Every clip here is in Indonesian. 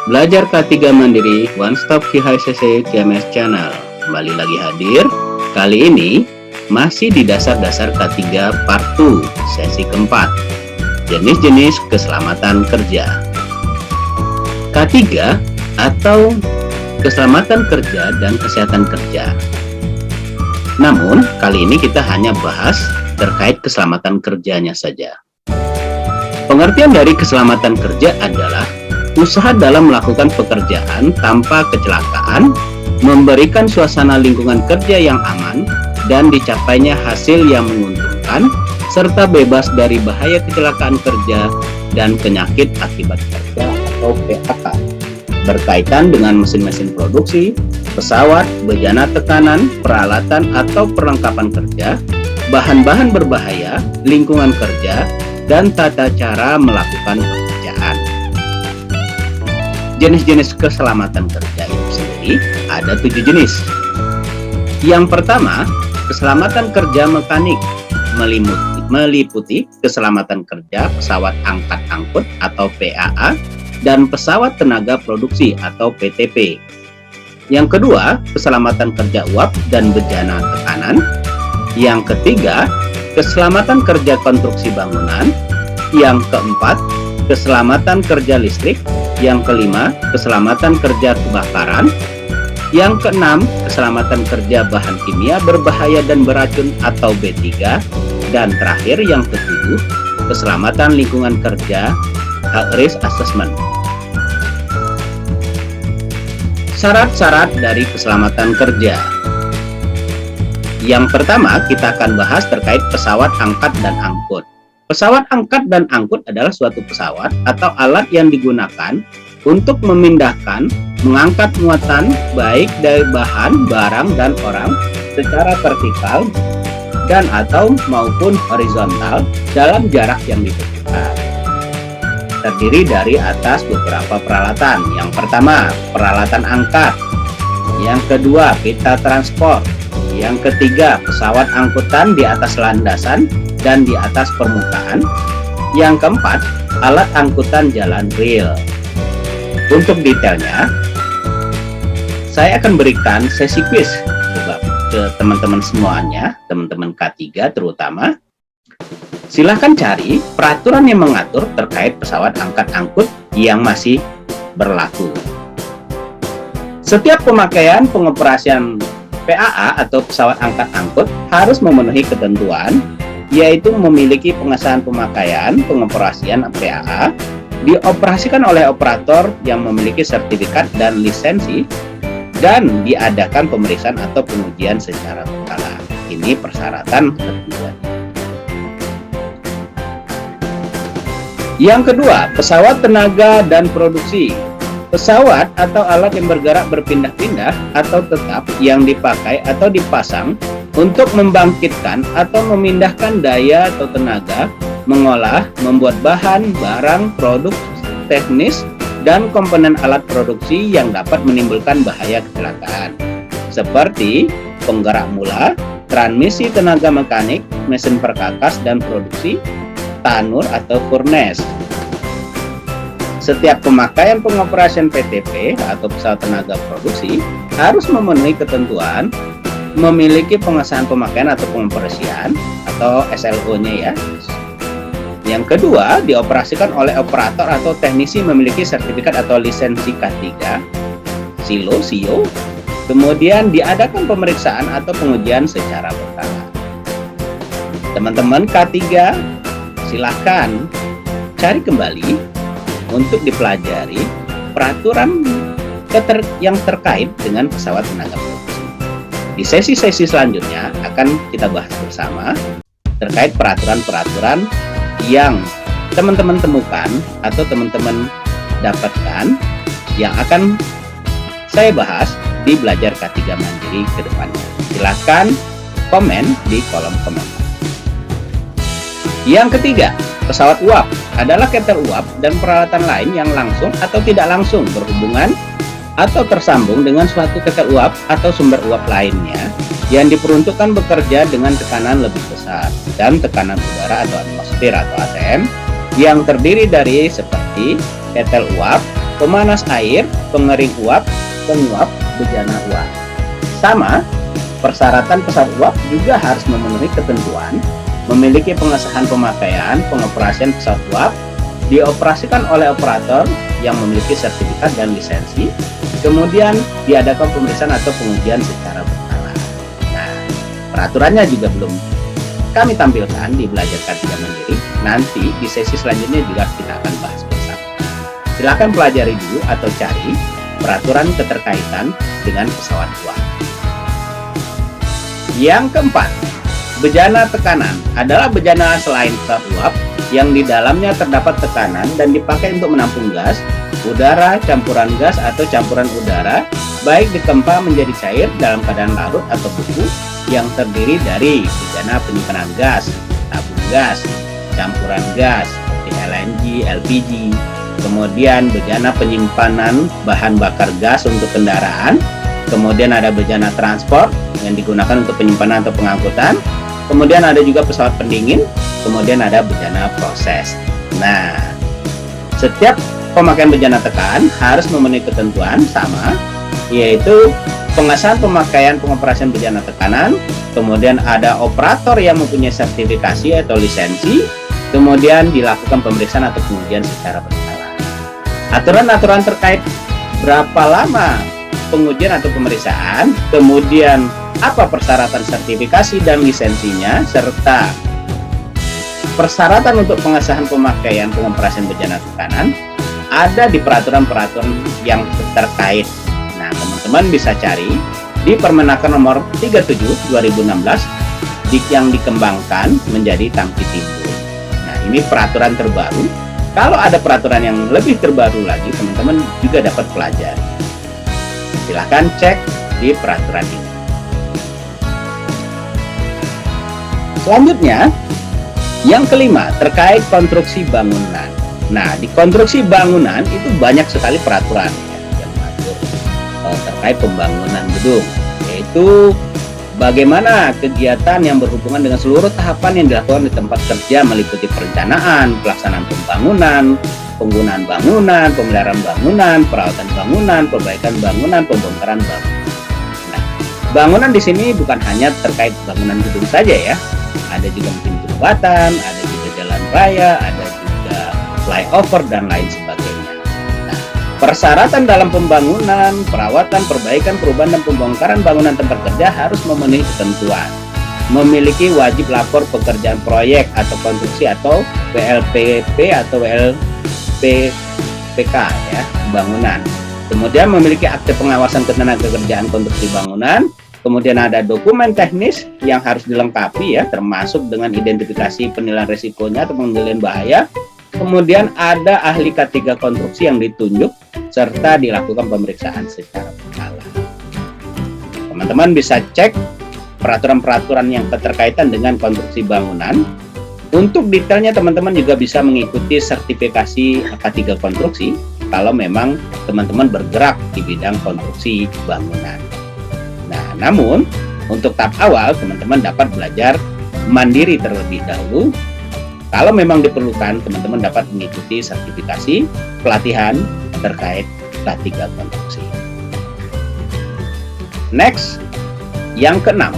Belajar K3 Mandiri One Stop KIHCC CMS Channel kembali lagi hadir. Kali ini masih di dasar-dasar K3 Part 2 sesi keempat, jenis-jenis keselamatan kerja. K3 atau keselamatan kerja dan kesehatan kerja. Namun kali ini kita hanya bahas terkait keselamatan kerjanya saja. Pengertian dari keselamatan kerja adalah usaha dalam melakukan pekerjaan tanpa kecelakaan, memberikan suasana lingkungan kerja yang aman, dan dicapainya hasil yang menguntungkan, serta bebas dari bahaya kecelakaan kerja dan penyakit akibat kerja atau PHK, berkaitan dengan mesin-mesin produksi, pesawat, bejana tekanan, peralatan atau perlengkapan kerja, bahan-bahan berbahaya, lingkungan kerja, dan tata cara melakukan pekerjaan. Jenis-jenis keselamatan kerja itu sendiri ada 7 jenis. Yang pertama, keselamatan kerja mekanik meliputi keselamatan kerja pesawat angkat-angkut atau PAA dan pesawat tenaga produksi atau PTP. Yang kedua, keselamatan kerja uap dan bejana tekanan. Yang ketiga, keselamatan kerja konstruksi bangunan. Yang keempat, keselamatan kerja listrik. Yang kelima, keselamatan kerja kebakaran. Yang keenam, keselamatan kerja bahan kimia berbahaya dan beracun atau B3. Dan terakhir yang ketujuh, keselamatan lingkungan kerja health risk assessment. Syarat-syarat dari keselamatan kerja. Yang pertama, kita akan bahas terkait pesawat angkat dan angkut. Pesawat angkat dan angkut adalah suatu pesawat atau alat yang digunakan untuk memindahkan, mengangkat muatan baik dari bahan, barang, dan orang secara vertikal dan atau maupun horizontal dalam jarak yang ditentukan. Terdiri dari atas beberapa peralatan. Yang pertama, peralatan angkat. Yang kedua, pita transport. Yang ketiga, pesawat angkutan di atas landasan dan di atas permukaan. Yang keempat, alat angkutan jalan rel. Untuk detailnya, saya akan berikan sesi quiz ke teman-teman semuanya, teman-teman K3 terutama. Silahkan cari peraturan yang mengatur terkait pesawat angkat-angkut yang masih berlaku. Setiap pemakaian pengoperasian PAA atau pesawat angkat-angkut harus memenuhi ketentuan, yaitu memiliki pengesahan pemakaian pengoperasian PAA, dioperasikan oleh operator yang memiliki sertifikat dan lisensi, dan diadakan pemeriksaan atau pengujian secara berkala. Ini persyaratan ketentuan. Yang kedua, pesawat tenaga dan produksi. Pesawat atau alat yang bergerak berpindah-pindah atau tetap yang dipakai atau dipasang untuk membangkitkan atau memindahkan daya atau tenaga, mengolah, membuat bahan, barang, produk teknis, dan komponen alat produksi yang dapat menimbulkan bahaya kecelakaan, seperti penggerak mula, transmisi tenaga mekanik, mesin perkakas dan produksi, tanur atau furnace. Setiap pemakaian pengoperasian PTP atau pesawat tenaga produksi harus memenuhi ketentuan, memiliki pengesahan pemakaian atau pengoperasian atau SLO-nya ya. Yang kedua, dioperasikan oleh operator atau teknisi memiliki sertifikat atau lisensi K3, SIO. Kemudian diadakan pemeriksaan atau pengujian secara berkala. Teman-teman K3, silahkan cari kembali untuk dipelajari peraturan yang terkait dengan pesawat tenaga produksi. Di sesi-sesi selanjutnya akan kita bahas bersama terkait peraturan-peraturan yang teman-teman temukan atau teman-teman dapatkan yang akan saya bahas di Belajar K3 Mandiri ke depannya. Silahkan komen di kolom komentar. Yang ketiga, pesawat uap adalah keter uap dan peralatan lain yang langsung atau tidak langsung berhubungan atau tersambung dengan suatu keter uap atau sumber uap lainnya yang diperuntukkan bekerja dengan tekanan lebih besar dan tekanan udara atau atmosfer atau ATM yang terdiri dari seperti ketel uap, pemanas air, pengering uap, penguap, bejana uap. Sama, persyaratan pesawat uap juga harus memenuhi ketentuan, memiliki pengesahan pemakaian, pengoperasian pesawat uap, dioperasikan oleh operator yang memiliki sertifikat dan lisensi, kemudian diadakan pemeriksaan atau pengujian secara berkala. Nah, peraturannya juga belum kami tampilkan di Belajar K3 Mandiri. Nanti di sesi selanjutnya juga kita akan bahas bersama. Silakan pelajari dulu atau cari peraturan keterkaitan dengan pesawat uap. Yang keempat, bejana tekanan adalah bejana selain pesawat uap yang di dalamnya terdapat tekanan dan dipakai untuk menampung gas, udara, campuran gas atau campuran udara, baik dikempa menjadi cair dalam keadaan larut atau beku, yang terdiri dari bejana penyimpanan gas, tabung gas, campuran gas seperti LNG, LPG, kemudian bejana penyimpanan bahan bakar gas untuk kendaraan, kemudian ada bejana transport yang digunakan untuk penyimpanan atau pengangkutan, kemudian ada juga pesawat pendingin, kemudian ada bejana proses. Nah, setiap pemakaian bejana tekan harus memenuhi ketentuan sama, yaitu pengesahan pemakaian pengoperasian bejana tekanan, kemudian ada operator yang mempunyai sertifikasi atau lisensi, kemudian dilakukan pemeriksaan atau pengujian secara berkala. Aturan-aturan terkait berapa lama pengujian atau pemeriksaan, kemudian apa persyaratan sertifikasi dan lisensinya, serta persyaratan untuk pengesahan pemakaian pengoperasian bejana tekanan ada di peraturan-peraturan yang terkait. Nah, teman-teman bisa cari di Permenaker nomor 37 2016 yang dikembangkan menjadi Tangki Timbul. Nah, ini peraturan terbaru. Kalau ada peraturan yang lebih terbaru lagi, teman-teman juga dapat pelajari. Silahkan cek di peraturan ini. Selanjutnya, yang kelima terkait konstruksi bangunan. Nah, di konstruksi bangunan itu banyak sekali peraturan yang mengatur terkait pembangunan gedung, yaitu bagaimana kegiatan yang berhubungan dengan seluruh tahapan yang dilakukan di tempat kerja meliputi perencanaan, pelaksanaan pembangunan, penggunaan bangunan, pemeliharaan bangunan, perawatan bangunan, perbaikan bangunan, pembongkaran bangunan. Nah, bangunan di sini bukan hanya terkait bangunan gedung saja ya, ada juga mungkin jembatan, ada juga jalan raya, ada juga flyover dan lain sebagainya. Nah, persyaratan dalam pembangunan, perawatan, perbaikan, perubahan dan pembongkaran bangunan tempat kerja harus memenuhi ketentuan. Memiliki wajib lapor pekerjaan proyek atau konstruksi atau WLPP atau WLPPK ya, bangunan. Kemudian memiliki akte pengawasan ketenagakerjaan konstruksi bangunan. Kemudian ada dokumen teknis yang harus dilengkapi ya, termasuk dengan identifikasi penilaian risikonya atau penilaian bahaya. Kemudian ada ahli K3 konstruksi yang ditunjuk serta dilakukan pemeriksaan secara berkala. Teman-teman bisa cek peraturan-peraturan yang keterkaitan dengan konstruksi bangunan. Untuk detailnya teman-teman juga bisa mengikuti sertifikasi K3 konstruksi kalau memang teman-teman bergerak di bidang konstruksi bangunan. Nah, namun untuk tahap awal teman-teman dapat belajar mandiri terlebih dahulu. Kalau memang diperlukan, teman-teman dapat mengikuti sertifikasi pelatihan terkait K3 konstruksi. Next, yang keenam,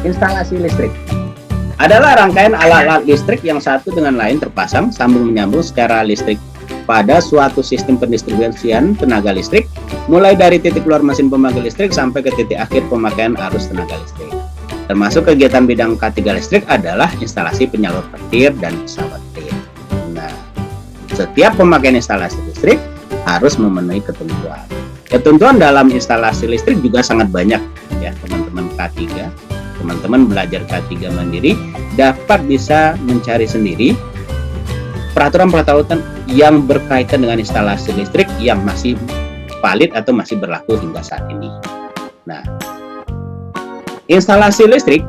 instalasi listrik. Adalah rangkaian alat-alat listrik yang satu dengan lain terpasang sambung menyambung secara listrik pada suatu sistem pendistribusian tenaga listrik, mulai dari titik keluar mesin pembangkit listrik sampai ke titik akhir pemakaian arus tenaga listrik. Termasuk kegiatan bidang K3 listrik adalah instalasi penyalur petir dan pesawat petir. Nah, setiap pemakaian instalasi listrik harus memenuhi ketentuan. Ketentuan dalam instalasi listrik juga sangat banyak ya teman-teman K3. Teman-teman belajar K3 Mandiri dapat bisa mencari sendiri peraturan-peraturan yang berkaitan dengan instalasi listrik yang masih valid atau masih berlaku hingga saat ini. Nah, instalasi listrik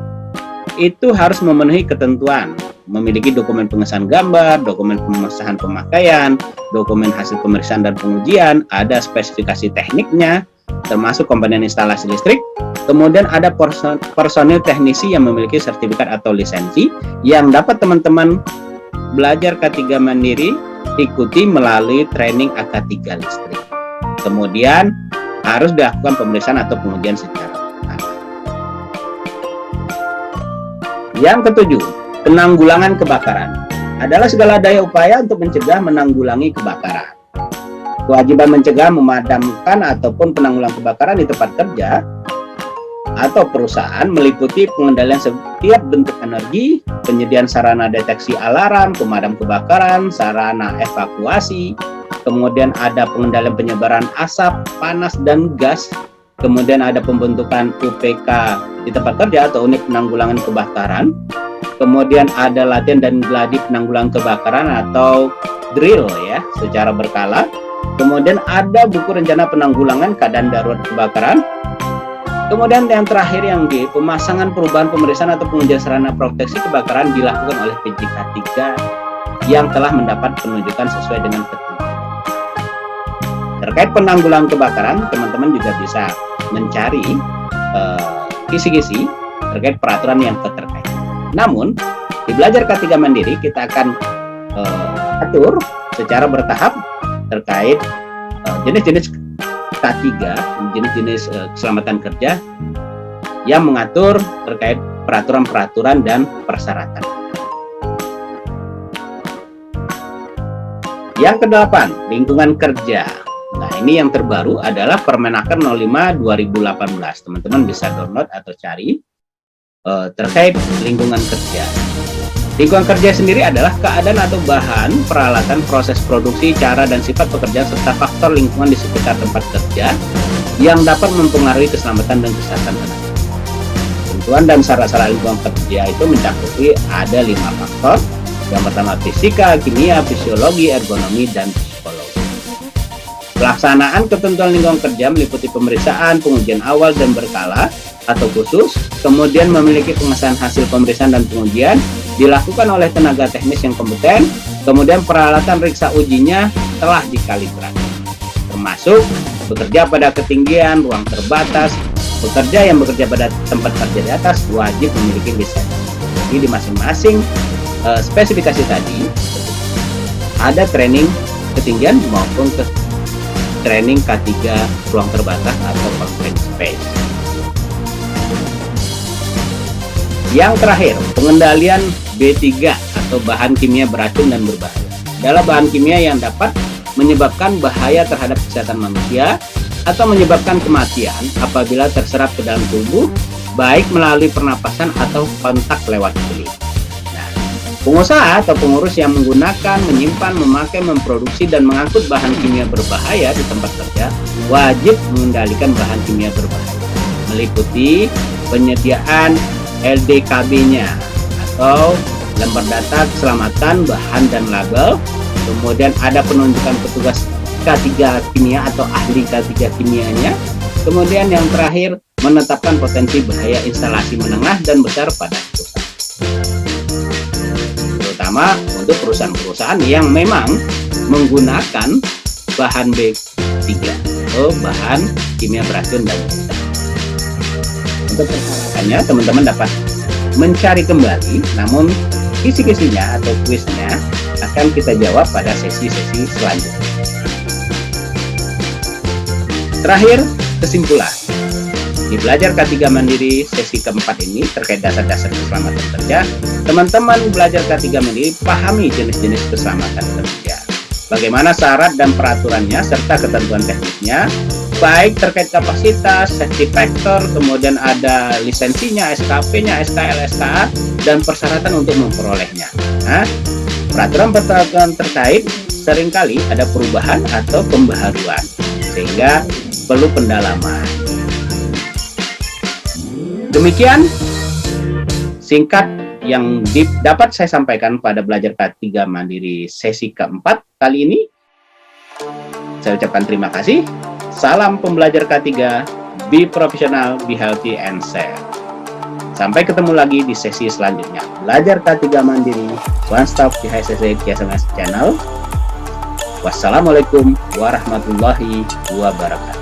itu harus memenuhi ketentuan, memiliki dokumen pengesahan gambar, dokumen pengesahan pemakaian, dokumen hasil pemeriksaan dan pengujian, ada spesifikasi tekniknya, termasuk komponen instalasi listrik. Kemudian ada personil teknisi yang memiliki sertifikat atau lisensi yang dapat teman-teman belajar K3 Mandiri ikuti melalui training AK3 listrik. Kemudian harus dilakukan pemeriksaan atau pengujian secara berkala. Yang ketujuh, penanggulangan kebakaran adalah segala daya upaya untuk mencegah menanggulangi kebakaran. Kewajiban mencegah, memadamkan, ataupun penanggulangan kebakaran di tempat kerja atau perusahaan meliputi pengendalian setiap bentuk energi, penyediaan sarana deteksi alarm, pemadam kebakaran, sarana evakuasi, kemudian ada pengendalian penyebaran asap, panas, dan gas, kemudian ada pembentukan UPK di tempat kerja atau unit penanggulangan kebakaran, kemudian ada latihan dan gladi penanggulangan kebakaran atau drill ya secara berkala, kemudian ada buku rencana penanggulangan keadaan darurat kebakaran, kemudian yang terakhir yang di pemasangan perubahan pemeriksaan atau pengujian sarana proteksi kebakaran dilakukan oleh PJK 3 yang telah mendapat penunjukan sesuai dengan petunjuk. Terkait penanggulangan kebakaran, teman-teman juga bisa mencari kisi-kisi terkait peraturan yang terkait. Namun, di belajar K3 Mandiri kita akan atur secara bertahap terkait jenis-jenis K3, jenis-jenis keselamatan kerja yang mengatur terkait peraturan-peraturan dan persyaratan. Yang kedelapan, lingkungan kerja. Nah, ini yang terbaru adalah Permenaker 05 2018. Teman-teman bisa download atau cari terkait lingkungan kerja. Lingkungan kerja sendiri adalah keadaan atau bahan, peralatan, proses produksi, cara dan sifat pekerjaan serta faktor lingkungan di sekitar tempat kerja yang dapat mempengaruhi keselamatan dan kesehatan tenaga. Ketentuan dan syarat-syarat lingkungan kerja itu mencakupi ada 5 faktor. Yang pertama fisika, kimia, fisiologi, ergonomi, dan psikologi. Pelaksanaan ketentuan lingkungan kerja meliputi pemeriksaan, pengujian awal dan berkala atau khusus, kemudian memiliki pengesahan hasil pemeriksaan dan pengujian dilakukan oleh tenaga teknis yang kompeten, kemudian peralatan riksa ujinya telah dikalibrasi, termasuk bekerja pada ketinggian, ruang terbatas, pekerja yang bekerja pada tempat kerja di atas wajib memiliki lisensi. Jadi di masing-masing spesifikasi tadi ada training ketinggian maupun training K3 ruang terbatas atau constraint space. Yang terakhir, pengendalian B3 atau bahan kimia beracun dan berbahaya. Adalah bahan kimia yang dapat menyebabkan bahaya terhadap kesehatan manusia atau menyebabkan kematian apabila terserap ke dalam tubuh, baik melalui pernapasan atau kontak lewat kulit. Pengusaha atau pengurus yang menggunakan, menyimpan, memakai, memproduksi, dan mengangkut bahan kimia berbahaya di tempat kerja wajib mengendalikan bahan kimia berbahaya, meliputi penyediaan LDKB-nya atau lembar data keselamatan bahan dan label, kemudian ada penunjukan petugas K3 kimia atau ahli K3 kimianya, kemudian yang terakhir menetapkan potensi bahaya instalasi menengah dan besar pada perusahaan. Terutama untuk perusahaan-perusahaan yang memang menggunakan bahan B3 atau bahan kimia beracun dan berbahaya. Untuk persyaratannya teman-teman dapat mencari kembali, namun kisi-kisinya atau kuisnya akan kita jawab pada sesi-sesi selanjutnya. Terakhir, kesimpulan. Di belajar K3 Mandiri sesi keempat ini terkait dasar-dasar keselamatan kerja, teman-teman belajar K3 Mandiri pahami jenis-jenis keselamatan kerja, bagaimana syarat dan peraturannya serta ketentuan teknisnya, baik terkait kapasitas, safety factor, kemudian ada lisensinya, SKP-nya, SKL, SKA, dan persyaratan untuk memperolehnya. Nah, peraturan-peraturan terkait seringkali ada perubahan atau pembaharuan, sehingga perlu pendalaman. Demikian singkat yang dapat saya sampaikan pada belajar K3 Mandiri sesi keempat kali ini. Saya ucapkan terima kasih. Salam pembelajar K3, be professional, be healthy, and safe. Sampai ketemu lagi di sesi selanjutnya. Belajar K3 Mandiri, One Stop di HSSC KSMS Channel. Wassalamualaikum warahmatullahi wabarakatuh.